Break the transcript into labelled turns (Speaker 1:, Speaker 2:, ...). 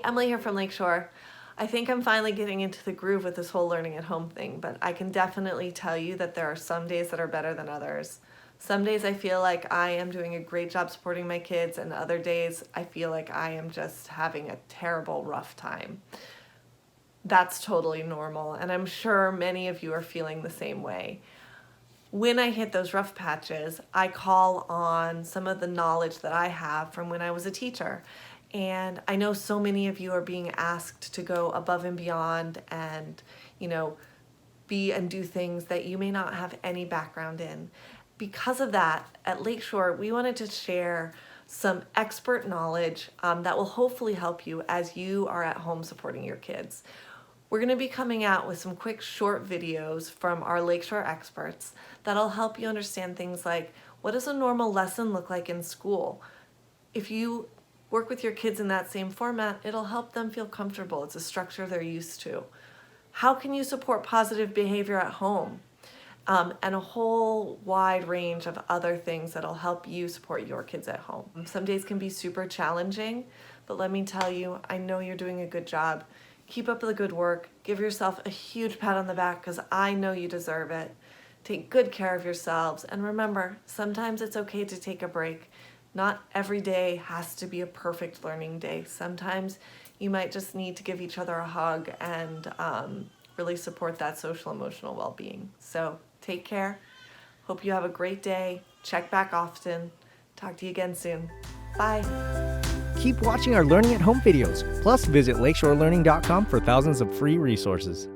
Speaker 1: Emily here from Lakeshore. I think I'm finally getting into the groove with this whole learning at home thing, but I can definitely tell you that there are some days that are better than others. Some days I feel like I am doing a great job supporting my kids, and other days I feel like I am just having a terrible, rough time. That's totally normal, and I'm sure many of you are feeling the same way. When I hit those rough patches, I call on some of the knowledge that I have from when I was a teacher. And I know so many of you are being asked to go above and beyond and, be and do things that you may not have any background in. Because of that, at Lakeshore, we wanted to share some expert knowledge that will hopefully help you as you are at home supporting your kids. We're going to be coming out with some quick short videos from our Lakeshore experts that'll help you understand things like, what does a normal lesson look like in school? If you work with your kids in that same format, it'll help them feel comfortable. It's a structure they're used to. How can you support positive behavior at home? And a whole wide range of other things that'll help you support your kids at home. Some days can be super challenging, but let me tell you, I know you're doing a good job. Keep up the good work. Give yourself a huge pat on the back because I know you deserve it. Take good care of yourselves. And remember, sometimes it's okay to take a break. Not every day has to be a perfect learning day. Sometimes you might just need to give each other a hug and really support that social emotional well-being. So take care. Hope you have a great day. Check back often. Talk to you again soon. Bye.
Speaker 2: Keep watching our Learning at Home videos. Plus, visit lakeshorelearning.com for thousands of free resources.